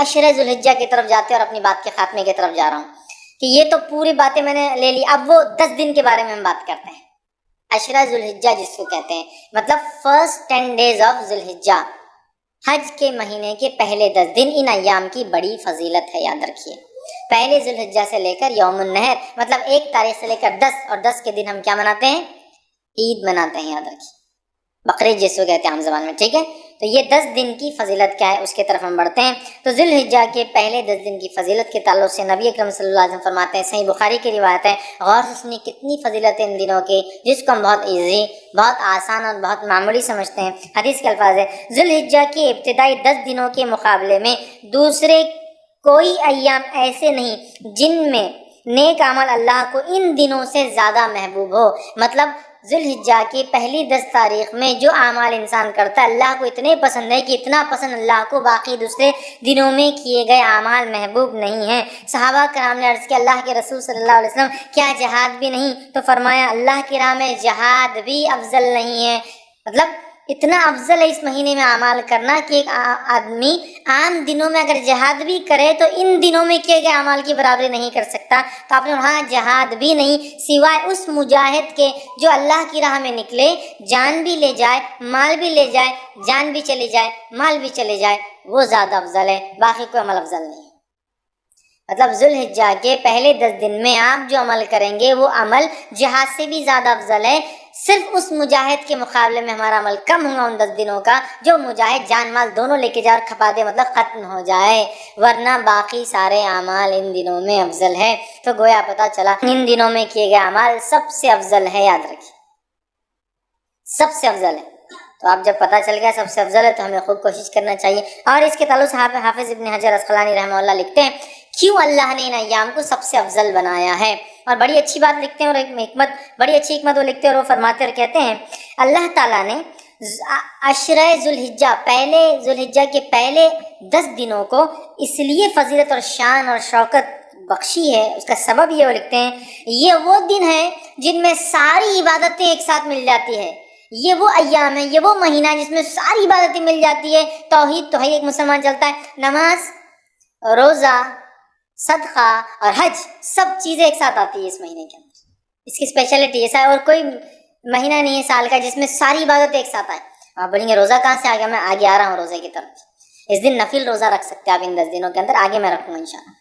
عشرہ ذوالحجہ کی طرف جاتے ہیں اور اپنی بات کے خاتمے کی طرف جا رہا ہوں کہ یہ تو پوری باتیں میں نے لے لی، اب وہ 10 دن کے بارے میں ہم بات کرتے ہیں۔ عشرہ ذوالحجہ جس کو کہتے ہیں، مطلب فرسٹ 10 days آف ذوالحجہ، حج کے مہینے کے پہلے 10 دن، ان ایام کی بڑی فضیلت ہے، یاد رکھیے۔ پہلے ذوالحجہ سے لے کر یوم النحر، مطلب 1 تاریخ سے لے کر 10، اور 10 کے دن ہم کیا مناتے ہیں؟ عید مناتے ہیں، یاد رکھیے، بقرعید جس کو کہتے ہیں عام زبان میں، ٹھیک ہے؟ تو یہ 10 دن کی فضیلت کیا ہے اس کی طرف ہم بڑھتے ہیں۔ تو ذوالحجہ کے پہلے 10 دن کی فضیلت کے تعلق سے نبی اکرم صلی اللہ علیہ وسلم فرماتے ہیں، صحیح بخاری کی روایت ہے، غور سے سنی کتنی فضیلت ہے ان دنوں کی، جس کو ہم بہت ایزی، بہت آسان اور بہت معمولی سمجھتے ہیں۔ حدیث کے الفاظ ہے، ذوالحجہ کے ابتدائی 10 دنوں کے مقابلے میں دوسرے کوئی ایام ایسے نہیں جن میں نیک عمل اللہ کو ان دنوں سے زیادہ محبوب ہو۔ مطلب ذوالحجہ کی پہلی 10 تاریخ میں جو اعمال انسان کرتا ہے اللہ کو اتنے پسند ہے کہ اتنا پسند اللہ کو باقی دوسرے دنوں میں کیے گئے اعمال محبوب نہیں ہیں۔ صحابہ کرام نے عرض کیا، اللہ کے رسول صلی اللہ علیہ وسلم کیا جہاد بھی نہیں؟ تو فرمایا اللہ کی راہ میں جہاد بھی افضل نہیں ہے۔ مطلب اتنا افضل ہے اس مہینے میں اعمال کرنا کہ ایک آدمی عام دنوں میں اگر جہاد بھی کرے تو ان دنوں میں کیے گئے اعمال کی برابری نہیں کر سکتا۔ تو آپ نے وہاں جہاد بھی نہیں، سوائے اس مجاہد کے جو اللہ کی راہ میں نکلے، جان بھی لے جائے، مال بھی لے جائے، جان بھی چلی جائے، مال بھی چلے جائے، وہ زیادہ افضل ہے، باقی کوئی عمل افضل نہیں ہے۔ مطلب ذوالحجہ کے پہلے 10 دن میں آپ جو عمل کریں گے وہ عمل جہاد سے بھی زیادہ افضل ہے۔ صرف اس مجاہد کے مقابلے میں ہمارا عمل کم ہوگا ان 10 دنوں کا جو مجاہد جان مال دونوں لے کے جائے اور کھپا دے، مطلب ختم ہو جائے، ورنہ باقی سارے اعمال ان دنوں میں افضل ہے۔ تو گویا پتہ چلا ان دنوں میں کیے گئے اعمال سب سے افضل ہے، یاد رکھیے، سب سے افضل ہے۔ تو آپ جب پتہ چل گیا سب سے افضل ہے تو ہمیں خوب کوشش کرنا چاہیے۔ اور اس کے تعلق سے حافظ ابن حجر اسقلانی رحمہ اللہ لکھتے ہیں کیوں اللہ نے ان ایام کو سب سے افضل بنایا ہے، اور بڑی اچھی بات لکھتے ہیں، اور ایک حکمت، بڑی اچھی حکمت وہ لکھتے ہیں اور وہ فرماتے اور کہتے ہیں، اللہ تعالیٰ نے عشرہ ذوالحجہ، پہلے ذوالحجہ کے پہلے 10 دنوں کو اس لیے فضیلت اور شان اور شوکت بخشی ہے، اس کا سبب یہ وہ لکھتے ہیں، یہ وہ دن ہیں جن میں ساری عبادتیں ایک ساتھ مل جاتی ہے، یہ وہ ایام ہے، یہ وہ مہینہ ہے جس میں ساری عبادتیں مل جاتی ہے۔ توحید تو ہے، ایک مسلمان چلتا ہے، نماز، روزہ، صدقہ اور حج، سب چیزیں ایک ساتھ آتی ہے اس مہینے کے اندر۔ اس کی اسپیشلٹی ایسا ہے، اور کوئی مہینہ نہیں ہے سال کا جس میں ساری عبادت ایک ساتھ آئے۔ آپ بولیں گے روزہ کہاں سے آ گیا؟ میں آگے آ رہا ہوں روزے کی طرف۔ اس دن نفل روزہ رکھ سکتے ہیں آپ ان 10 دنوں کے اندر، آگے میں رکھوں گا انشاءاللہ۔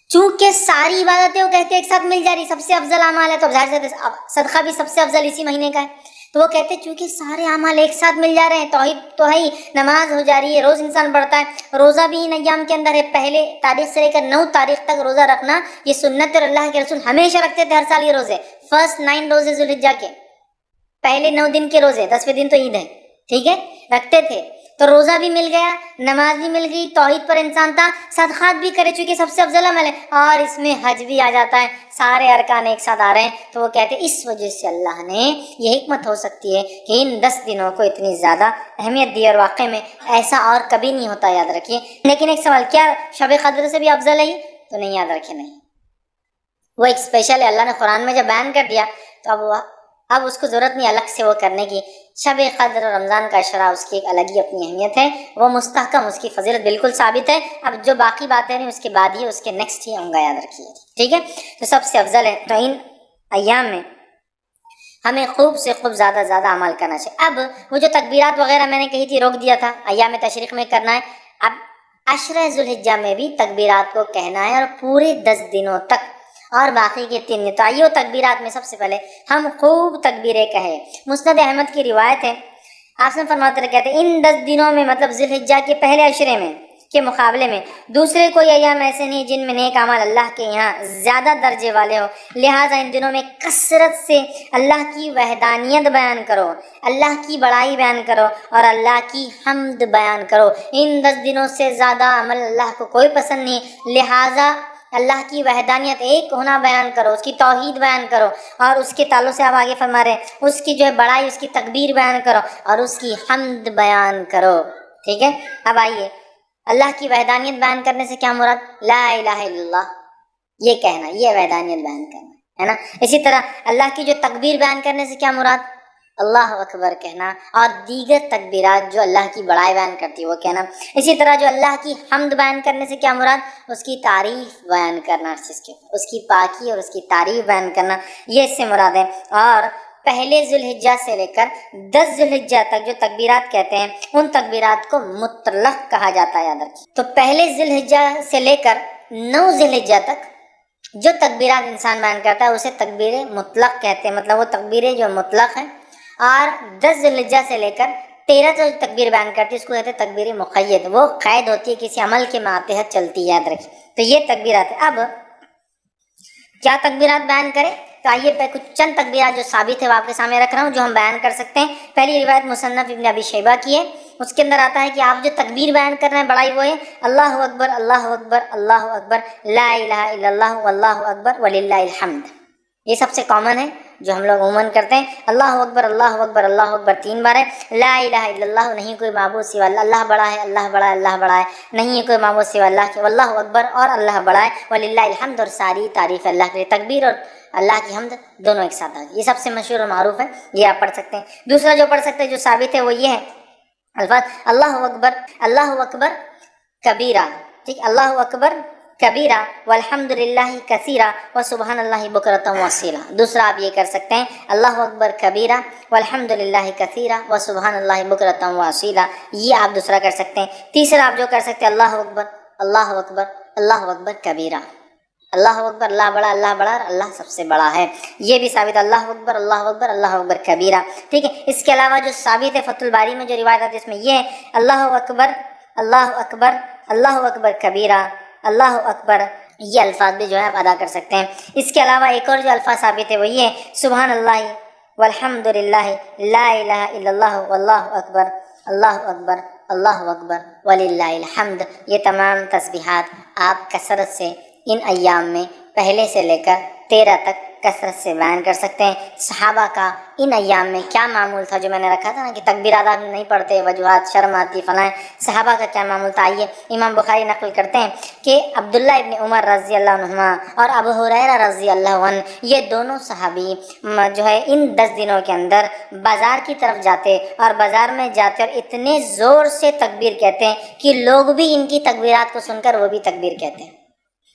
چونکہ ساری عبادتیں وہ کہتے ہیں ایک ساتھ مل جا رہی، سب سے افضل اعمال ہے، تو ظاہر سے صدقہ بھی سب سے افضل اسی مہینے کا ہے۔ تو وہ کہتے ہیں چونکہ سارے اعمال ایک ساتھ مل جا رہے ہیں، توحید تو ہے ہی، نماز ہو جا رہی ہے، روز انسان پڑھتا ہے، روزہ بھی ان ایام کے اندر ہے، پہلے تاریخ سے لے کر 9 تاریخ تک روزہ رکھنا یہ سنت، اور اللہ کے رسول ہمیشہ رکھتے تھے ہر سال یہ روزے، فرسٹ 9 روزے ذوالحجہ کے، پہلے 9 دن کے روزے، 10ویں دن تو عید ہے، ٹھیک ہے، رکھتے تھے۔ تو روزہ بھی مل گیا، نماز بھی مل گئی، توحید پر انسان تھا، صدقات بھی کرے چونکہ سب سے افضل عمل ہے، اور اس میں حج بھی آ جاتا ہے، سارے ارکان ایک ساتھ آ رہے ہیں۔ تو وہ کہتے ہیں اس وجہ سے اللہ نے یہ حکمت ہو سکتی ہے کہ ان 10 دنوں کو اتنی زیادہ اہمیت دی، اور واقع میں ایسا اور کبھی نہیں ہوتا، یاد رکھیے۔ لیکن ایک سوال، کیا شب قدر سے بھی افضل ہے؟ تو نہیں، یاد رکھیے، نہیں، وہ ایک اسپیشل ہے، اللہ نے قرآن میں جب بیان کر دیا تو اب اس کو ضرورت نہیں الگ سے وہ کرنے کی۔ شب قدر اور رمضان کا عشرہ اس کی ایک الگ ہی اپنی اہمیت ہے، وہ مستحکم، اس کی فضیلت بالکل ثابت ہے۔ اب جو باقی باتیں ہیں اس کے بعد ہی، اس کے نیکسٹ ہی ہوں گا، یاد رکھیے، ٹھیک ہے۔ تو سب سے افضل ہے، تو ان ایام میں ہمیں خوب سے خوب زیادہ زیادہ عمل کرنا چاہیے۔ اب وہ جو تکبیرات وغیرہ میں نے کہی تھی، روک دیا تھا، ایام تشریق میں کرنا ہے، اب عشرہ ذوالحجہ میں بھی تکبیرات کو کہنا ہے، اور پورے 10 دنوں تک، اور باقی کے 3 دن۔ تو آئیے تکبیرات میں سب سے پہلے ہم خوب تکبیریں کہیں۔ مسند احمد کی روایت ہے، آپ سے فرماتے رہے، کہتے ہیں ان 10 دنوں میں، مطلب ذوالحجہ کے پہلے عشرے میں کے مقابلے میں دوسرے کوئی ایام ایسے نہیں جن میں نیک اعمال اللہ کے یہاں زیادہ درجے والے ہو، لہٰذا ان دنوں میں کثرت سے اللہ کی وحدانیت بیان کرو، اللہ کی بڑائی بیان کرو، اور اللہ کی حمد بیان کرو۔ ان 10 دنوں سے زیادہ عمل اللہ کو کوئی پسند نہیں، لہٰذا اللہ کی وحدانیت، ایک ہونا بیان کرو، اس کی توحید بیان کرو، اور اس کے تعلق سے آپ آگے فرما رہے ہیں اس کی جو ہے بڑائی، اس کی تکبیر بیان کرو، اور اس کی حمد بیان کرو، ٹھیک ہے۔ اب آئیے اللہ کی وحدانیت بیان کرنے سے کیا مراد؟ لا الہ الا اللہ، یہ کہنا، یہ وحدانیت بیان کرنا ہے نا۔ اسی طرح اللہ کی جو تکبیر بیان کرنے سے کیا مراد؟ اللہ اکبر کہنا اور دیگر تکبیرات جو اللہ کی بڑائی بیان کرتی ہے وہ کہنا. اسی طرح جو اللہ کی حمد بیان کرنے سے کیا مراد؟ اس کی تعریف بیان کرنا، اس کی پاکی اور اس کی تعریف بیان کرنا، یہ اس سے مراد ہے. اور پہلے ذوالحجہ سے لے کر 10 ذوالحجہ تک جو تکبیرات کہتے ہیں ان تکبیرات کو مطلق کہا جاتا ہے، یاد رکھیے. تو پہلے ذوالحجہ سے لے کر 9 ذوالحجہ تک جو تکبیرات انسان بیان کرتا ہے اسے تکبیر مطلق کہتے ہیں، مطلب وہ تکبیریں جو مطلق ہیں. اور 10 ذوالحجہ سے لے کر 13 جو تکبیر بیان کرتی ہے اس کو کہتے ہیں تکبیر مقید، وہ قید ہوتی ہے، کسی عمل کے ماتحت چلتی ہے، یاد رکھیے. تو یہ تکبیرات ہیں. اب کیا تکبیرات بیان کریں؟ تو آئیے پہ کچھ چند تکبیرات جو ثابت ہے وہ آپ کے سامنے رکھ رہا ہوں جو ہم بیان کر سکتے ہیں. پہلی روایت مصنف ابن ابی شیبہ کی ہے، اس کے اندر آتا ہے کہ آپ جو تکبیر بیان کر رہے ہیں بڑائی وہ ہے اللہ اکبر اللہ اکبر اللہ اکبر لا الہ الا اللہ واللہ اکبر وللہ الحمد. یہ سب سے کامن ہے جو ہم لوگ عموماً کرتے ہیں. اللہ اکبر اللہ اکبر اللہ اکبر 3 بار ہے. لا الہ الا اللہ، نہیں کوئی معبود سوا اللہ، اللہ بڑا ہے اللہ بڑا ہے اللہ بڑا ہے، نہیں ہے کوئی معبود سوا اللہ کے، واللہ اکبر اور اللہ بڑا ہے، وللہ الحمد اور ساری تعریف اللہ کے لیے. تکبیر اور اللہ کی حمد دونوں ایک ساتھ آ گئی. یہ سب سے مشہور اور معروف ہے، یہ آپ پڑھ سکتے ہیں. دوسرا جو پڑھ سکتے ہیں جو ثابت ہے وہ یہ ہے الفاظ اللہ اکبر کبیرہ، ٹھیک، اللہ اکبر کبیرہ والحمد للہ کثیرہ وسبحان اللہ بکرۃ واصیلہ. دوسرا آپ یہ کر سکتے ہیں اللہ اکبر کبیرہ والحمد للہ کثیرہ وسبحان اللہ بکرۃ واصیلہ، یہ آپ دوسرا کر سکتے ہیں. تیسرا آپ جو کر سکتے ہیں اللہ اکبر اللہ اکبر اللہ اکبر کبیرہ، اللہ اکبر اللہ بڑا اور اللہ سب سے بڑا ہے، یہ بھی ثابت اللہ اکبر اللہ اکبر کبیرہ. ٹھیک ہے. اس کے علاوہ جو ثابت ہے فتح الباری میں جو روایت آتی ہے اس میں یہ ہے اللہ اکبر اللہ اکبر کبیرہ اللہ اکبر، یہ الفاظ بھی جو ہے آپ ادا کر سکتے ہیں. اس کے علاوہ ایک اور جو الفاظ ثابت ہے وہ یہ ہے سبحان اللہ والحمد للہ لا الہ الا اللہ واللہ اکبر اللہ اکبر وللہ الحمد. یہ تمام تسبیحات آپ کثرت سے ان ایام میں پہلے سے لے کر 13 تک کثرت سے بیان کر سکتے ہیں. صحابہ کا ان ایام میں کیا معمول تھا جو میں نے رکھا تھا نا کہ تکبیرات آپ نہیں پڑھتے، وجوہات شرم آتی فلاں، صحابہ کا کیا معمول تھا؟ آئیے امام بخاری نقل کرتے ہیں کہ عبداللہ ابن عمر رضی اللہ عنہما اور ابو ہریرہ رضی اللہ عنہ یہ دونوں صحابی جو ہے ان 10 دنوں کے اندر بازار کی طرف جاتے اور بازار میں جاتے اور اتنے زور سے تکبیر کہتے ہیں کہ لوگ بھی ان کی تکبیرات کو سن کر وہ بھی تکبیر کہتے ہیں.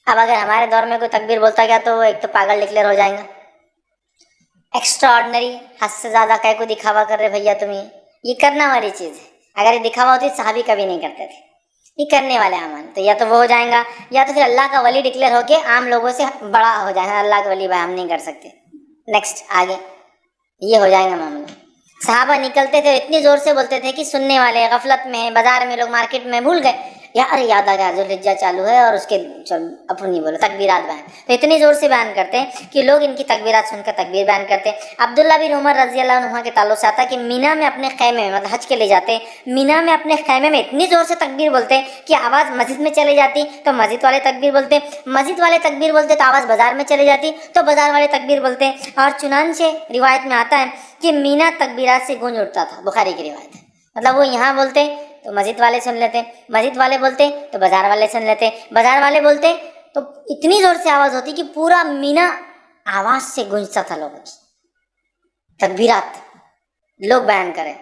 اب اگر ہمارے دور میں کوئی تکبیر بولتا گیا تو وہ ایک تو پاگل ڈکلیئر ہو جائیں گا، ایکسٹرا آرڈنری، حد سے زیادہ کہے کو دکھاوا کر رہے بھیا تم، یہ کرنا والی چیز ہے. اگر یہ دکھاوا ہوتی صحابی کبھی نہیں کرتے تھے، یہ کرنے والے اعمال تو یا تو وہ ہو جائیں گا یا تو پھر اللہ کا ولی ڈکلیئر ہو کے عام لوگوں سے بڑا ہو جائے گا. اللہ کا ولی بھائی ہم نہیں کر سکتے، نیکسٹ آگے یہ ہو جائے گا معاملہ. صحابہ نکلتے تھے اتنی زور سے بولتے تھے کہ سننے والے غفلت میں بازار میں لوگ مارکیٹ میں بھول گئے یار یاد آ گیا ذوالحجہ چالو ہے اور اس کے اپنی نہیں بولو تکبیرات بیان، تو اتنی زور سے بیان کرتے ہیں کہ لوگ ان کی تکبیرات سن کر تکبیر بیان کرتے ہیں. عبداللہ بن عمر رضی اللہ عنہ کے تعلق سے آتا ہے کہ مینا میں اپنے خیمے میں مطلب حج کے لے جاتے ہیں، مینا میں اپنے خیمے میں اتنی زور سے تکبیر بولتے ہیں کہ آواز مسجد میں چلے جاتی تو مسجد والے تکبیر بولتے، مسجد والے تکبیر بولتے تو آواز بازار میں چلے جاتی تو بازار والے تکبیر بولتے. اور چنانچہ روایت میں آتا ہے کہ مینا تکبیرات سے گونج اٹھتا تھا، بخاری کی روایت ہے. مطلب وہ یہاں بولتے تو مسجد والے سن لیتے، مسجد والے بولتے تو بازار والے سن لیتے، بازار والے بولتے تو اتنی زور سے آواز ہوتی کہ پورا مینا آواز سے گونجتا تھا لوگوں کی تکبیرات لوگ بیان کریں.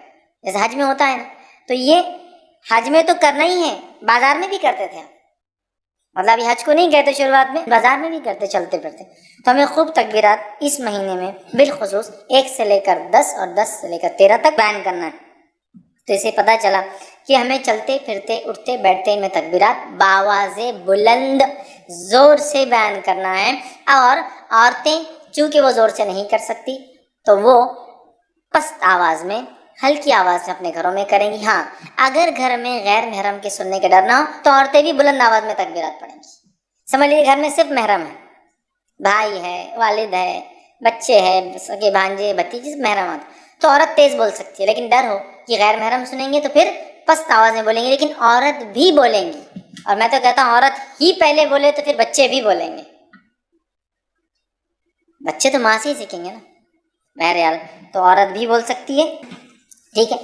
جیسے حج میں ہوتا ہے نا، تو یہ حج میں تو کرنا ہی ہے، بازار میں بھی کرتے تھے. مطلب یہ حج کو نہیں کہتے شروعات میں، بازار میں بھی کرتے چلتے پھرتے. تو ہمیں خوب تکبیرات اس مہینے میں بالخصوص 1 سے لے کر 10 اور 10 سے لے کر 13 تک بیان کرنا ہے. تو اسے پتہ چلا کہ ہمیں چلتے پھرتے اٹھتے بیٹھتے میں تکبیرات بآواز بلند زور سے بیان کرنا ہے. اور عورتیں چونکہ وہ زور سے نہیں کر سکتی تو وہ پست آواز میں ہلکی آواز سے اپنے گھروں میں کریں گی. ہاں اگر گھر میں غیر محرم کے سننے کے ڈر نہ ہو تو عورتیں بھی بلند آواز میں تکبیرات پڑھیں گی. سمجھ لیجیے گھر میں صرف محرم ہے، بھائی ہے، والد ہے، بچے ہیں، سگے بھانجے بھتیجے محرمات، تو عورت تیز بول سکتی ہے. لیکن ڈر ہو کہ غیر محرم سنیں گے تو پھر پست آواز میں بولیں گے، لیکن عورت بھی بولیں گی. اور میں تو کہتا ہوں عورت ہی پہلے بولے تو پھر بچے بھی بولیں گے، بچے تو ماں سے ہی سیکھیں گے نا. بہرحال تو عورت بھی بول سکتی ہے. ٹھیک ہے.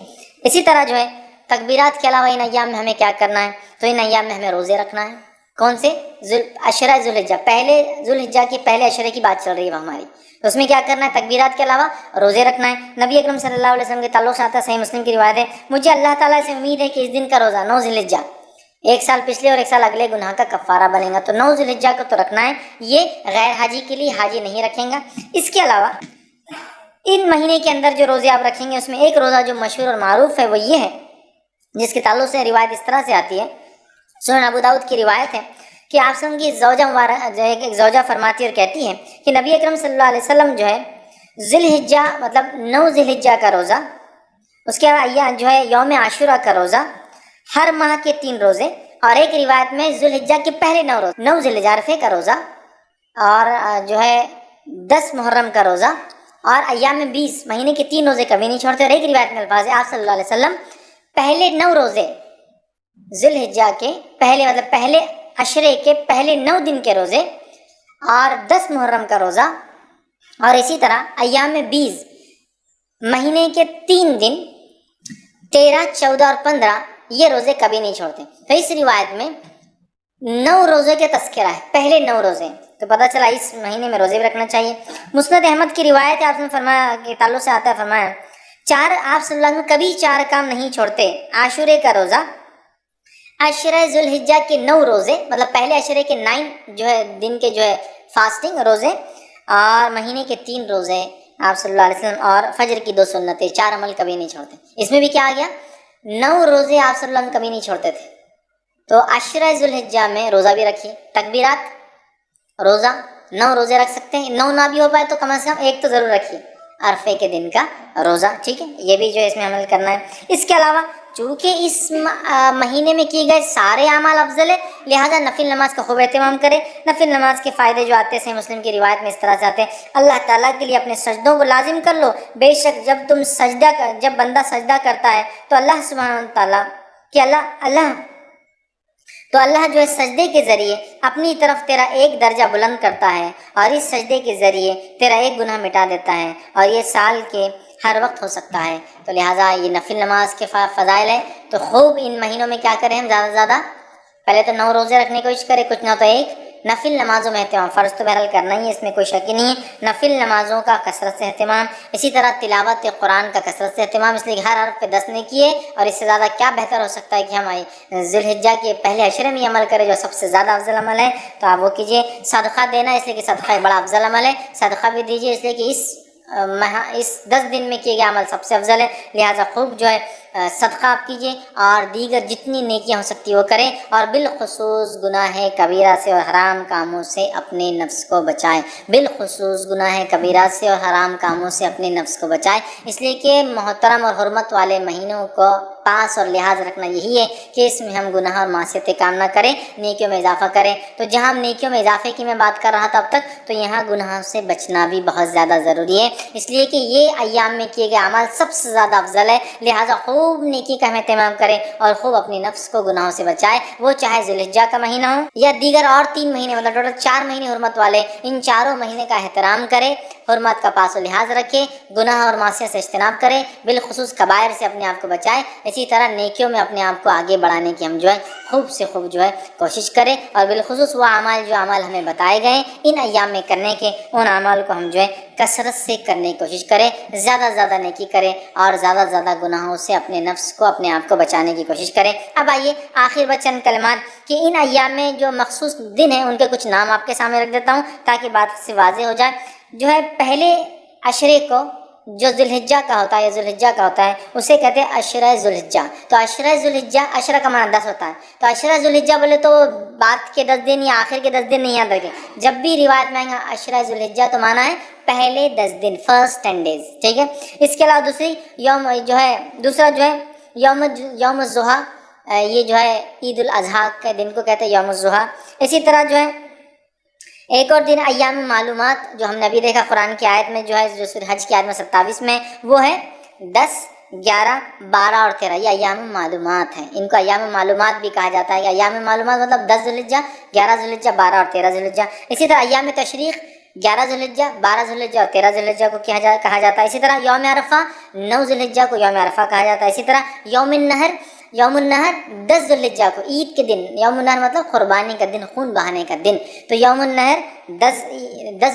اسی طرح جو ہے تکبیرات کے علاوہ ان ایام میں ہمیں کیا کرنا ہے؟ تو ان ایام میں ہمیں روزے رکھنا ہے. کون سے؟ عشرہ ذوالحجہ، پہلے ذوالحجہ کے پہلے عشرے کی بات چل رہی ہے ہماری. تو اس میں کیا کرنا ہے؟ تکبیرات کے علاوہ روزے رکھنا ہے. نبی اکرم صلی اللہ علیہ وسلم کے تعلق سے آتا ہے، صحیح مسلم کی روایت ہے، مجھے اللہ تعالیٰ سے امید ہے کہ اس دن کا روزہ 9 ذی الحجہ، ایک سال پچھلے اور ایک سال اگلے گناہ کا کفارہ بنے گا. تو 9 ذی الحجہ کو تو رکھنا ہے، یہ غیر حاجی کے لیے، حاجی نہیں رکھیں گا. اس کے علاوہ ان مہینے کے اندر جو روزے آپ رکھیں گے اس میں ایک روزہ جو مشہور اور معروف ہے وہ یہ ہے، جس کے تعلق سے روایت اس طرح سے آتی ہے، سنن ابو داؤد کی روایت ہے کہ آپ سے کی زوجہ مبارک جو ہے ایک زوجہ فرماتی اور کہتی ہے کہ نبی اکرم صلی اللہ علیہ وسلم جو ہے ذی الحجہ مطلب 9 ذی الحجہ کا روزہ، اس کے بعد جو ہے یوم عاشورہ کا روزہ، ہر ماہ کے 3 روزے، اور ایک روایت میں ذی الحجہ کے پہلے 9 روزے، 9 ذی الحجہ عرفے کا روزہ، اور جو ہے 10 محرم کا روزہ، اور ایام 20 مہینے کے 3 روزے کبھی نہیں چھوڑتے. اور ایک روایت میں الفاظ ہے آپ صلی اللہ علیہ وسلم پہلے 9 روزے ذی الحجہ کے پہلے مطلب پہلے عشرے کے پہلے 9 دن کے روزے اور 10 محرم کا روزہ، اور اسی طرح ایام 20 مہینے کے 3 دن 13، 14 اور 15 یہ روزے کبھی نہیں چھوڑتے. تو اس روایت میں 9 روزے کے تذکرہ ہے، پہلے 9 روزے، تو پتہ چلا اس مہینے میں روزے بھی رکھنا چاہیے. مسند احمد کی روایت ہے، آپ نے فرمایا کہ تعلق سے آتا ہے، فرمایا آپ صلی اللہ علیہ وسلم کبھی 4 کام نہیں چھوڑتے: عاشورے کا روزہ، عشرہ ذی الحجہ کے 9 روزے مطلب پہلے عشرے کے 9 جو ہے دن کے جو ہے فاسٹنگ روزے، اور مہینے کے 3 روزے آپ صلی اللہ علیہ وسلم، اور فجر کی 2 سنتیں. 4 عمل کبھی نہیں چھوڑتے. اس میں بھی کیا آ گیا؟ 9 روزے آپ صلی اللہ علیہ وسلم کبھی نہیں چھوڑتے تھے. تو عشرہ ذی الحجہ میں روزہ بھی رکھیے، تکبیرات، روزہ، 9 روزے رکھ سکتے ہیں، 9 نہ بھی ہو پائے تو کم از کم ایک تو ضرور رکھیے، عرفے کے دن کا روزہ. ٹھیک ہے، یہ بھی جو ہے اس میں عمل کرنا ہے. اس کے علاوہ چونکہ اس مہینے میں کیے گئے سارے اعمال افضل ہے، لہٰذا نفل نماز کا خوب اہتمام کرے. نفل نماز کے فائدے جو آتے ہیں صحیح مسلم کی روایت میں اس طرح سے آتے ہیں: اللہ تعالیٰ کے لیے اپنے سجدوں کو لازم کر لو، بے شک جب بندہ سجدہ کرتا ہے تو اللہ سبحانہ تعالیٰ کہ اللہ جو ہے سجدے کے ذریعے اپنی طرف تیرا ایک درجہ بلند کرتا ہے، اور اس سجدے کے ذریعے تیرا ایک گناہ مٹا دیتا ہے، اور یہ سال کے ہر وقت ہو سکتا ہے. تو لہٰذا یہ نفل نماز کے فضائل ہے. تو خوب ان مہینوں میں کیا کریں ہم؟ زیادہ سے زیادہ پہلے تو 9 روزے رکھنے کی کوشش کریں، کچھ نہ تو ایک نفل نمازوں میں اہتمام. فرض تو بہرحال کرنا ہی ہے، اس میں کوئی شک ہی نہیں ہے. نفل نمازوں کا کثرت سے اہتمام، اسی طرح تلاوت قرآن کا کثرت سے اہتمام، اس لیے کہ ہر حرف پہ 10 نے کیے، اور اس سے زیادہ کیا بہتر ہو سکتا ہے کہ ہم ذی الحجہ کے پہلے عشرے میں عمل کریں جو سب سے زیادہ افضل عمل ہے. تو آپ وہ کیجیے. صدقہ دینا، اس لیے کہ صدقہ بڑا افضل عمل ہے، صدقہ بھی دیجیے، اس لیے کہ اس 10 دن میں کیے گئے عمل سب سے افضل ہے. لہٰذا خوب جو ہے صدقہ آپ کیجیے، اور دیگر جتنی نیکیاں ہو سکتی وہ کریں، اور بالخصوص گناہ کبیرہ سے اور حرام کاموں سے اپنے نفس کو بچائیں. بالخصوص گناہ کبیرہ سے اور حرام کاموں سے اپنے نفس کو بچائیں، اس لیے کہ محترم اور حرمت والے مہینوں کو پاس اور لحاظ رکھنا یہی ہے کہ اس میں ہم گناہ اور معصیتیں کام نہ کریں، نیکیوں میں اضافہ کریں. تو جہاں ہم نیکیوں میں اضافے کی میں بات کر رہا تھا اب تک، تو یہاں گناہوں سے بچنا بھی بہت زیادہ ضروری ہے، اس لیے کہ یہ ایام میں کیے گئے اعمال سب سے زیادہ افضل ہے. لہٰذا خوب نیکی کا ہم اہتمام کریں، اور خوب اپنی نفس کو گناہوں سے بچائے، وہ چاہے ذی الحجہ کا مہینہ ہو یا دیگر اور 3 مہینے، مطلب ٹوٹل 4 مہینے حرمت والے. ان چاروں مہینے کا احترام کرے، حرمت کا پاس و لحاظ رکھے، گناہ اور معصیت سے اجتناب کرے، بالخصوص کبائر سے اپنے آپ کو بچائے. اسی طرح نیکیوں میں اپنے آپ کو آگے بڑھانے کی ہم جو ہے خوب سے خوب جو ہے کوشش کریں، اور بالخصوص وہ جو اعمال ہمیں بتائے گئے ان ایام میں کرنے کے، ان اعمال کو ہم جو ہے کثرت سے کرنے کی کوشش کریں، زیادہ سے زیادہ نیکی کریں، اور زیادہ سے زیادہ گناہوں سے اپنے نفس کو، اپنے آپ کو بچانے کی کوشش کریں. اب آئیے آخر چند کلمات کہ ان ایام میں جو مخصوص دن ہیں ان کے کچھ نام آپ کے سامنے رکھ دیتا ہوں تاکہ بات سے واضح ہو جائے. جو ہے پہلے عشرے کو جو ذی الحجہ کا ہوتا ہے یا ذی الحجہ کا ہوتا ہے اسے کہتے ہیں عشرہ ذی الحجہ. تو عشرہ ذی الحجہ، عشرہ کا معنی 10 ہوتا ہے، تو عشرہ ذی الحجہ بولے تو بعد کے 10 دن یا آخر کے 10 دن نہیں یاد رکھیں. جب بھی روایت میں آئیں گا عشرہ ذی الحجہ تو معنی ہے پہلے 10 دن، فرسٹ 10 days. ٹھیک ہے. اس کے علاوہ دوسرا جو ہے یوم الضحیٰ، یہ جو ہے عید الاضحیٰ کے دن کو کہتے ہیں یوم الضحیٰ. اسی طرح جو ہے ایک اور دن ایام معلومات، جو ہم نے ابھی دیکھا قرآن کی آیت میں جو ہے جو سورہ حج کی آیت میں 27 میں، وہ ہے 10، 11، 12 اور 13. یہ ایام معلومات ہیں، ان کو ایام معلومات بھی کہا جاتا ہے. ایام معلومات مطلب 10 ذی الحجہ، 11 ذی الحجہ، 12 اور 13 ذی الحجہ. اسی طرح ایام تشریق 11 ذی الحجہ، 12 ذی الحجہ اور 13 ذی الحجہ کو کہا جاتا ہے. اسی طرح یوم عرفہ 9 ذی الحجہ کو یوم عرفہ کہا جاتا ہے. اسی طرح یوم النحر یوم النہر 10 ذوالحجہ کو، عید کے دن، یوم النہر مطلب قربانی کا دن، خون بہانے کا دن، تو یوم النہر 10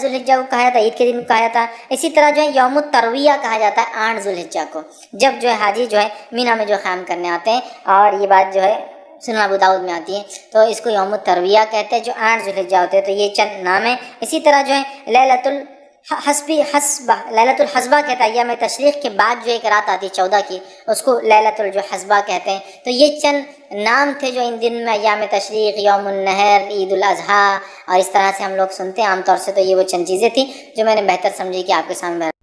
ذوالحجہ کو کہا جاتا ہے، عید کے دن کو کہا جاتا ہے۔ اسی طرح جو ہے یوم الترویہ کہا جاتا ہے 8 ذوالحجہ کو، جب جو ہے حاجی جو ہے مینا میں جو قیام کرنے آتے ہیں، اور یہ بات جو ہے سنن ابو داؤد میں آتی ہے، تو اس کو یوم الترویہ کہتے ہیں، جو 8 ذوالحجہ ہوتے ہیں۔ تو یہ چند نام ہیں۔ اسی طرح جو ہے لیلۃ لیلۃ الحسبہ کہتا ہے، ایام تشریق کے بعد جو ایک رات آتی ہے 14 کی، اس کو لیلۃ الحسبہ کہتے ہیں۔ تو یہ چند نام تھے جو ان دن میں ایام تشریق، یوم النہر، عید الاضحیٰ، اور اس طرح سے ہم لوگ سنتے ہیں عام طور سے۔ تو یہ وہ چند چیزیں تھیں جو میں نے بہتر سمجھی کہ آپ کے سامنے